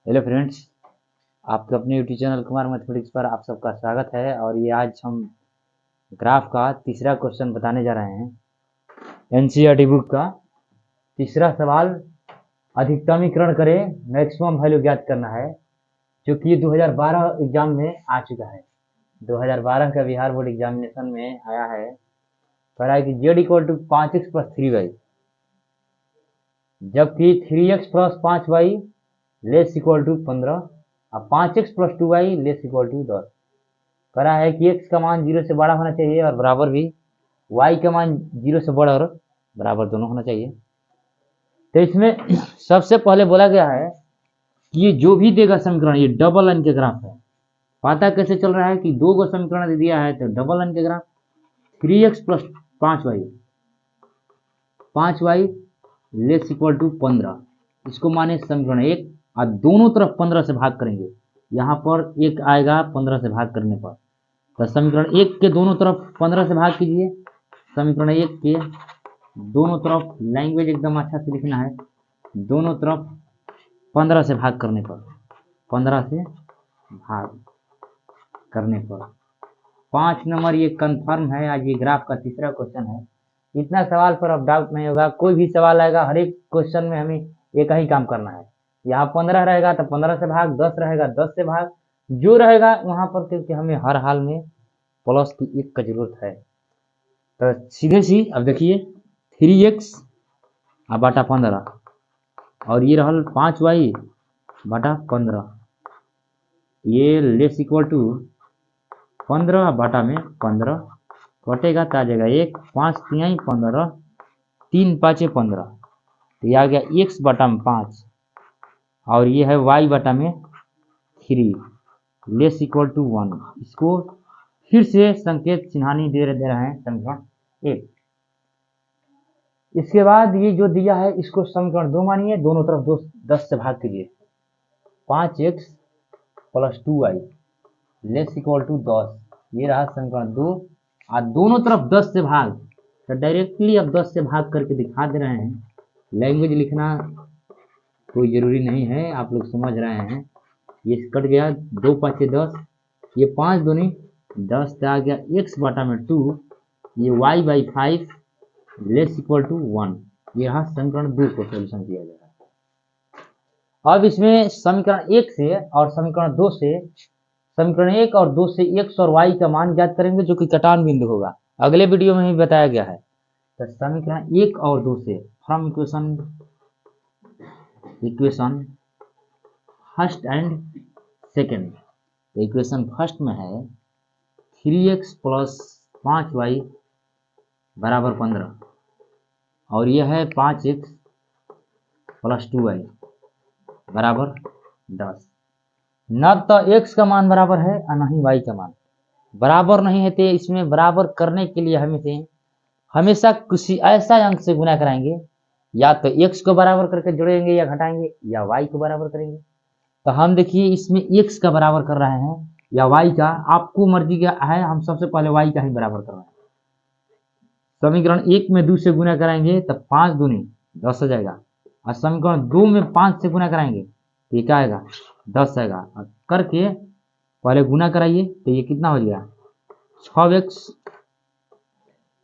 Hello friends, आपके अपने YouTube channel Kumar mathematics पर आप सबका स्वागत है। और ये आज हम ग्राफ का तीसरा क्वेश्चन बताने जा रहे हैं। एनसीईआरटी बुक का तीसरा सवाल, अधिकतमीकरण करें, मैक्सिमम वैल्यू ज्ञात करना है, जो कि 2012 एग्जाम में आ चुका है। 2012 का बिहार बोर्ड एग्जामिनेशन में आया है। कह रहा है कि Z equal to 5x plus 3y, जबकि 3x plus 5y less equal to 15 और 5x plus 2y less equal to 10। करा है कि x का मान 0 से बड़ा होना चाहिए और बराबर भी y का मान 0 से बड़ा और बराबर दोनों होना चाहिए। तो इसमें सबसे पहले बोला गया है कि ये जो भी देगा समीकरण, ये डबल लाइन के ग्राफ है। पता कैसे चल रहा है कि दो गो समीकरण दे दिया है तो डबल लाइन के graph 3x plus 5y less equal to 15, इसको माने समीकरण 1 और दोनों तरफ 15 से भाग करेंगे। यहाँ पर 1 आएगा 15 से भाग करने पर, तो समीकरण 1 के दोनों तरफ 15 से भाग कीजिए। समीकरण 1 के दोनों तरफ लैंग्वेज एकदम अच्छा से लिखना है, दोनों तरफ 15 से भाग करने पर, 15 से भाग करने पर 5 नंबर ये कंफर्म है। आज ये ग्राफ का तीसरा क्वेश्चन है। इतना सवाल पर अब डाउट नहीं होगा, कोई भी सवाल आएगा हर एक क्वेश्चन में हमें एक ही काम करना है। यहाँ 15 रहेगा तो 15 से भाग, 10 रहेगा 10 से भाग, जो रहेगा वहां पर, क्योंकि हमें हर हाल में प्लस की 1 का जरूरत है। तो सीधे सी अब देखिए 3x बटा 15 और ये रहल 5y बटा 15, ये लेस इक्वल टू 15 बटा में 15 कटेगा तो आ जाएगा 1, 5 तिहाई 15, 3 पाँचे 15, तो ये आ गया x बटा में 5 और ये है y बटा में 3 लेस इक्वल टू 1। इसको फिर से संकेत चिन्हानी दे रहे हैं समीकरण 1। इसके बाद ये जो दिया है इसको समीकरण 2 मानिए, दोनों तरफ 10 से भाग कीजिए। 5x plus 2y less equal to 10, ये रहा समीकरण 2 और दोनों तरफ 10 से भाग, तो डायरेक्टली अब 10 से भाग करके दिखा दे रहे हैं। लैंग्वेज लिखना कोई जरूरी नहीं है, आप लोग समझ रहे हैं। ये कट गया 2 पाँचे 10, ये 5 दूनी 10 आ गया x बटा में 2, ये y by 5 less equal to 1। ये रहा समीकरण 2 को सोल्यूशन किया जाएगा। अब इसमें समीकरण 1 से और समीकरण 2 से, समीकरण 1 और 2 से x और y का मान ज्ञात करेंगे, जो कि कटान बिंदु होगा। अगले वीडियो में ही बताया गया है। तो समीकरण 1 और 2 से from equation first and second, equation first में है 3x प्लस 5y बराबर 15 और यह है 5x प्लस 2y बराबर 10। न तो x का मान बराबर है और न ही y का मान बराबर नहीं है, तो इसमें बराबर करने के लिए हमेशा किसी ऐसा अंक से गुना कराएंगे, या तो x को बराबर करके जोड़ेंगे या घटाएंगे, या y को बराबर करेंगे। तो हम देखिए इसमें x का बराबर कर रहे हैं या y का, आपको मर्जी का है। हम सबसे पहले y का ही बराबर कर रहे हैं। समीकरण 1 में 2 से गुना कराएंगे तो 5 दूनी 10 हो जाएगा, और समीकरण 2 में 5 से गुना कराएंगे तो ये क्या आएगा 10 आएगा। और करके पहले गुना कराइए तो ये कितना हो जाएगा 6x,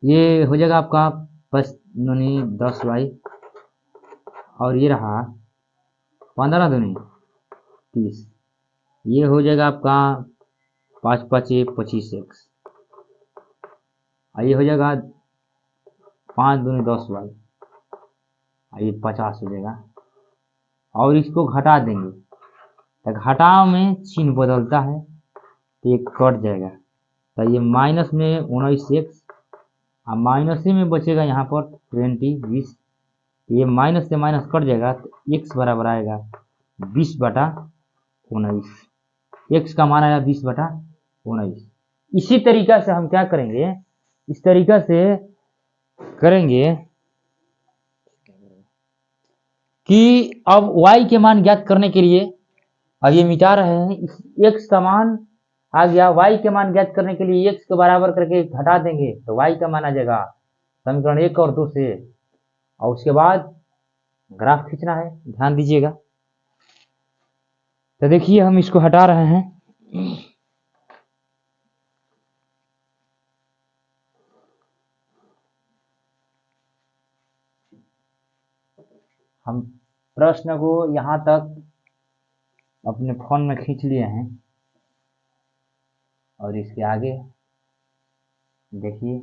ये हो जाएगा आपका 5 दूनी 10y, और ये रहा 15 दूनी 30, ये हो जाएगा आपका 5 पाँचे 25x, और ये हो जाएगा 5 दूनी 10y, ये 50 हो जाएगा। और इसको घटा देंगे तो घटाव में चिन्ह बदलता है तो ये कट जाएगा, तो ये माइनस में 19x और माइनस ही में बचेगा यहाँ पर 20, ये माइनस से माइनस कट जाएगा तो x बराबर आएगा 20 बटा 19। x का मान आया 20 बटा 19। इसी तरीका से हम क्या करेंगे, इस तरीका से करेंगे कि अब y के मान ज्ञात करने के लिए, अब ये मिटा रहे हैं, इस x का मान आ गया, y के मान ज्ञात करने के लिए x को बराबर करके घटा देंगे तो y का मान आ जाएगा समीकरण 1 और 2 से। और उसके बाद ग्राफ खींचना है, ध्यान दीजिएगा। तो देखिए हम इसको हटा रहे हैं। हम प्रश्न को यहाँ तक अपने फोन में खींच लिए हैं और इसके आगे देखिए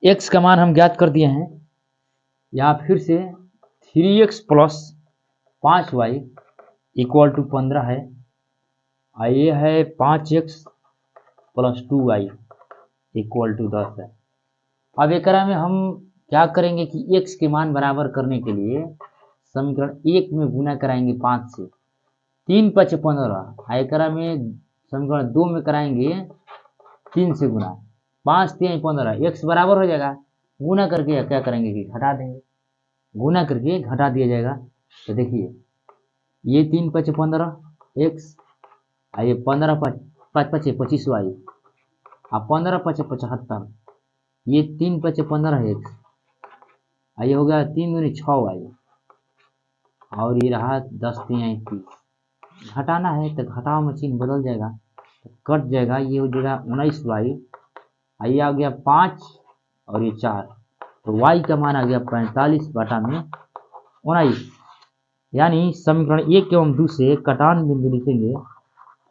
x का मान हम ज्ञात कर दिए हैं। यहाँ फिर से 3x plus 5y equal to 15 है और ये है 5x plus 2y equal to 10 है। अब एक में हम क्या करेंगे कि x के मान बराबर करने के लिए समीकरण 1 में गुना कराएंगे 5 से, 3 5 15। एक में समीकरण 2 में कराएंगे 3 से गुना, 5 3 15, x बराबर हो जाएगा। गुना करके क्या करेंगे कि घटा देंगे, गुना करके घटा दिया जाएगा। तो देखिए ये 3 5 15 x, ये 15 5 5 25y, 15 5 75, ये 3 5 15 x, ये हो गया 3 दूनी 6y, और ये रहा 10 3 30। घटाना है तो घटाओ में चिन्ह बदल जाएगा, तो कट जाएगा, ये हो जाएगा 19y, ये आ गया 5 और ये 4, तो y का मान आ गया 45 बटा में 19। यानी समीकरण 1 एवं 2 से कटान बिंदु लिखेंगे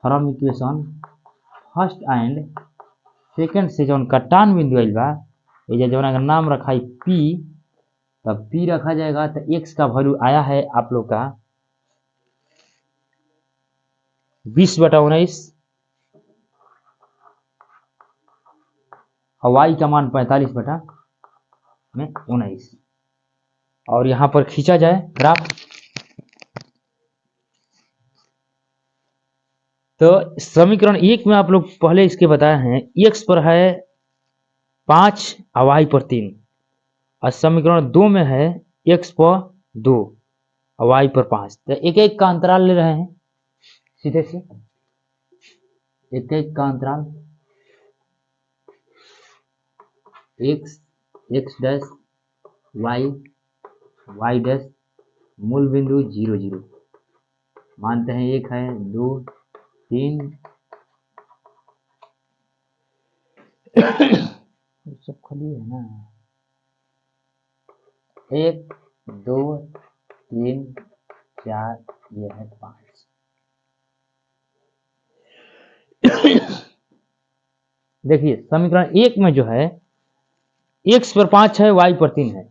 from equation first and second से जौन कटान बिंदु आइल बा, ये जौन का नाम रखा है P, तब P रखा जाएगा। तो x का वैल्यू आया है आप लोग का 20 बटा 19 और y का मान 45 बटा में 19। और यहाँ पर खींचा जाए ग्राफ, तो समीकरण 1 में आप लोग पहले इसके बताए हैं x पर है 5 और y पर 3, और समीकरण 2 में है x पर 2 और y पर 5। तो एक एक का अंतराल ले रहे हैं सीधे से, एक एक का अंतराल x x dash y y dash मूल बिंदु 0 0 मानते हैं, 1 है 2 3 सब खाली है ना, 1 2 3 4, ये है 5। देखिए समीकरण 1 में जो है x पर 5 है, y पर 3 है,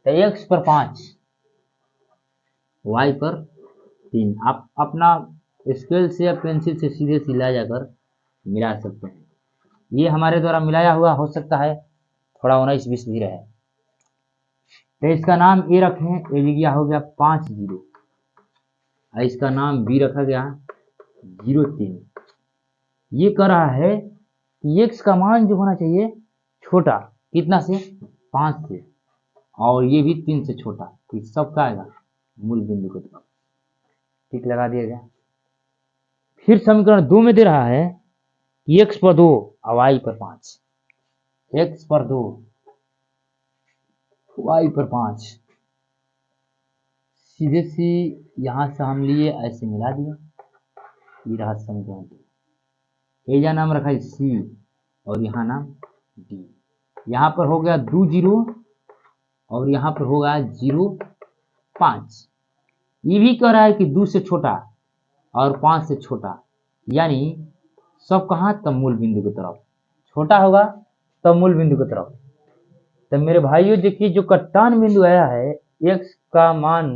तो x पर 5 y पर 3 आप अपना स्केल से या पेंसिल से सीधे सिला जाकर मिला सकते हैं। ये हमारे द्वारा मिलाया हुआ हो सकता है, थोड़ा 19 20 भी रहे, तो इसका नाम ए रखें, ए गया हो गया 5 0, और इसका नाम बी रखा गया 0 3। ये कह रहा है कि x का मान जो होना चाहिए छोटा, कितना से 5 से, और ये भी 3 से छोटा, तो सबका आएगा मूल बिंदु की तरफ, ठीक लगा दिया गया। फिर समीकरण 2 में दे रहा है कि x पर 2 और y पर 5, x पर 2 y पर 5, सीधे सी यहां से हम लिए ऐसे मिला दिया, ये रहा समीकरण 2। एजा नाम रखा है C और यहाँ नाम D, यहाँ पर हो गया 2 0 और यहाँ पर होगा 0 5। ये भी कह रहा है कि 2 से छोटा और 5 से छोटा, यानी सब कहाँ, तब मूल बिंदु की तरफ, छोटा होगा तब मूल बिंदु की तरफ। तो मेरे भाइयों देखिए जो कटान बिंदु आया है x का मान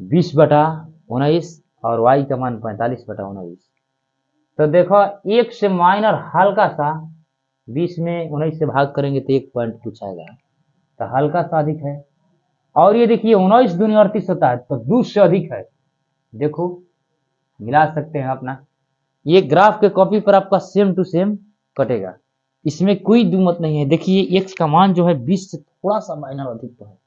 20 बटा 19 और y का मान 45 बटा 19, तो देखो 1 से माइनर हल्का सा 20 में 19 से भाग करेंगे तो 1 पॉइंट कुछ आएगा, तो हल्का सा अधिक है। और ये देखिए 19 दूनी 38 होता है, तो 2 से अधिक है। देखो मिला सकते हैं अपना, ये ग्राफ के कॉपी पर आपका सेम टू सेम कटेगा, इसमें कोई दुमत नहीं है। देखिए x का मान जो है 20 से थोड़ा सा माइनर अधिक तो है,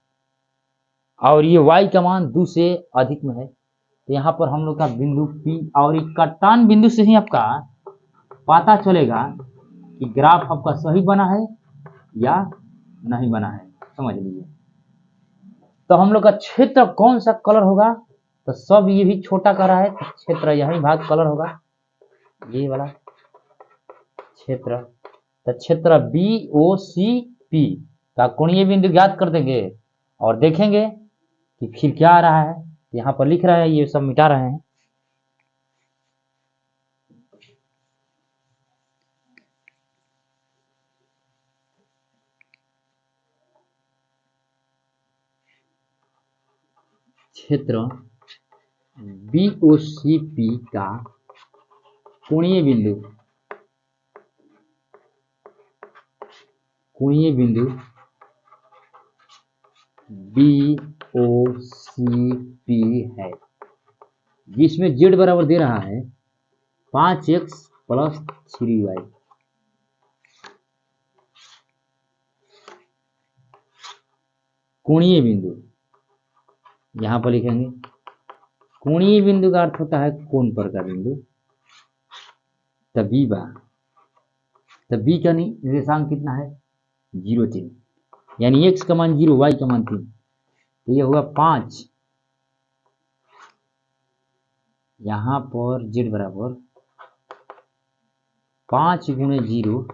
और ये y का मान 2 से अधिक में है, तो यहाँ पर हम लोग का बिंदु P, और ये कटान बिंदु से ही आपका पता चलेगा कि ग्राफ आपका सही बना है या नहीं बना है, समझ लीजिए। तो हम लोग का क्षेत्र कौन सा कलर होगा, तो सब ये भी छोटा कर रहा है, तो क्षेत्र यही भाग कलर होगा, ये वाला क्षेत्र। तो क्षेत्र BOCP का कोणीय बिंदु ज्ञात कर देंगे और देखेंगे कि फिर क्या आ रहा है। यहाँ पर लिख रहा है, ये सब मिटा रहे हैं। क्षेत्र BOCP का कोणीय बिंदु BOCP है, जिसमें z बराबर दे रहा है 5x + 3y। कोणीय बिंदु यहाँ पर लिखेंगे। कोणीय बिंदु का अर्थ होता है कोण पर का बिंदु। तभी तो b का निर्देशांक कितना है, 0 3, यानी x का मान 0, y का मान 3, तो ये होगा 5। यहाँ पर z बराबर 5 × 0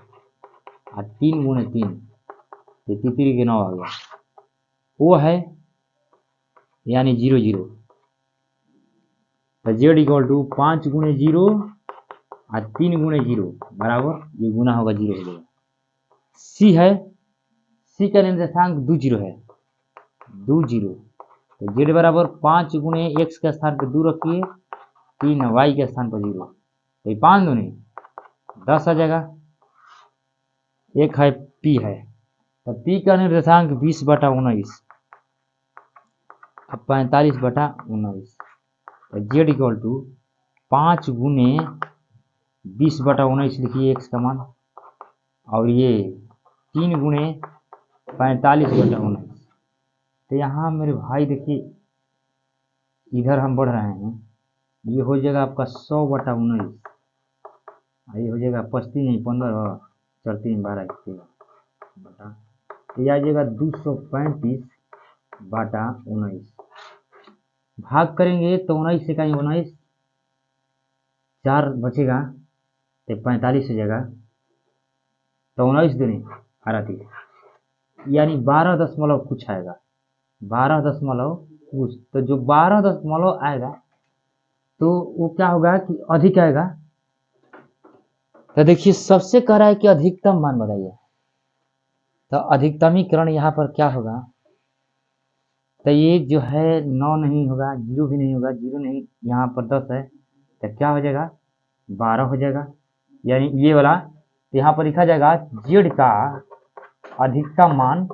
और 3 × 3, तो 3 के 9 आ गया, वो है यानी 0 0। तो z = 5 × 0 और 3 × 0 बराबर, ये गुना होगा 0 हो जाएगा। c है, c का निर्देशांक 2 0 है, 2 0। तो z बराबर 5 × x के स्थान पर 2 रखिए, 3 y के स्थान पर 0, तो 5 दूनी 10 आ जाएगा। एक है p है, तो p का निर्देशांक 20/19, अब 45/19। तो z = 5 × 20/19 लिखिए x का मान, और ये 3 × 45/19। तो यहाँ मेरे भाई देखिए, इधर हम बढ़ रहे हैं, ये हो जाएगा आपका 100/19, ये हो जाएगा 35 नहीं 15 4 3 12 बटा, तो ये आ जाएगा 235/19। भाग करेंगे तो 19 से कहीं 19 4 बचेगा, तो 45 हो जाएगा। तो 19 दूनी 38, यानी 12 कुछ आएगा, 12 कुछ। तो जो 12 आएगा तो वो क्या होगा कि अधिक आएगा। तो देखिए सबसे कह रहा है कि अधिकतम मान बताइए, तो अधिकतमीकरण यहाँ पर क्या होगा, तो ये जो है 9 नहीं होगा, 0 भी नहीं होगा, 0 नहीं, यहाँ पर 10 है, तो क्या हो जाएगा 12 हो जाएगा, यानी ये वाला। तो यहाँ पर लिखा जाएगा z का अधिकतम मान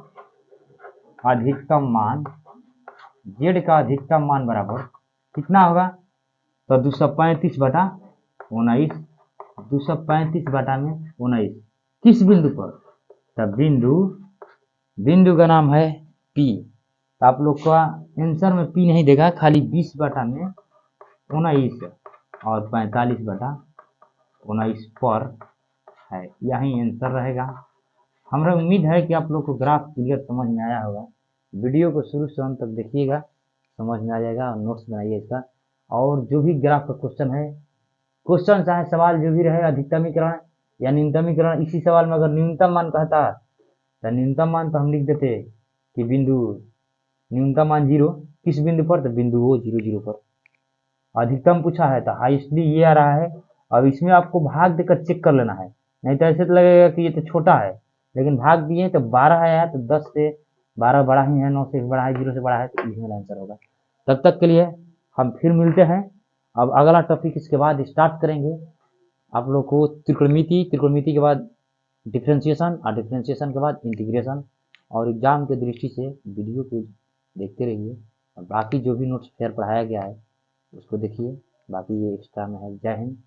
z का अधिकतम मान बराबर कितना होगा, तो 235/19, 235/19 किस बिंदु पर, तो बिंदु का नाम है P। तो आप लोग का आंसर में P नहीं देगा, खाली 20/19 और 45/19 पर है, यही आंसर रहेगा। हमारा उम्मीद है कि आप लोग को ग्राफ क्लियर समझ में आया होगा। वीडियो को शुरू से अंत तक देखिएगा, समझ में आ जाएगा, और नोट्स बनाइए इसका। और जो भी ग्राफ का क्वेश्चन है, क्वेश्चन चाहे सवाल जो भी रहे, अधिकतमीकरण या न्यूनतमीकरण, इसी सवाल में अगर न्यूनतम मान कहता तो न्यूनतम मान तो हम लिख देते कि बिंदु न्यूनतम मान 0 किस बिंदु पर, तो बिंदु वो 0 0 पर। अधिकतम पूछा है तो हाईएस्टली ये आ रहा है। अब इसमें आपको भाग देकर चेक कर लेना है, नहीं तो ऐसे तो लगेगा कि ये तो छोटा है, लेकिन भाग दिए तो 12 आया है, तो 10 से 12 बड़ा ही है, 9 से बड़ा है, 0 से बड़ा है, तो इसमें आंसर होगा। तब तक के लिए हम फिर मिलते हैं। अब अगला टॉपिक इसके बाद स्टार्ट करेंगे। आप लोग को त्रिकोणमिति के बाद डिफ्रेंशिएशन, और डिफ्रेंशिएशन के बाद इंटीग्रेशन। और एग्जाम के दृष्टि से वीडियो को देखते रहिए, और बाकी जो भी नोट्स फेयर पढ़ाया गया है उसको देखिए, बाकी ये एक्स्ट्रा में है। जय हिंद।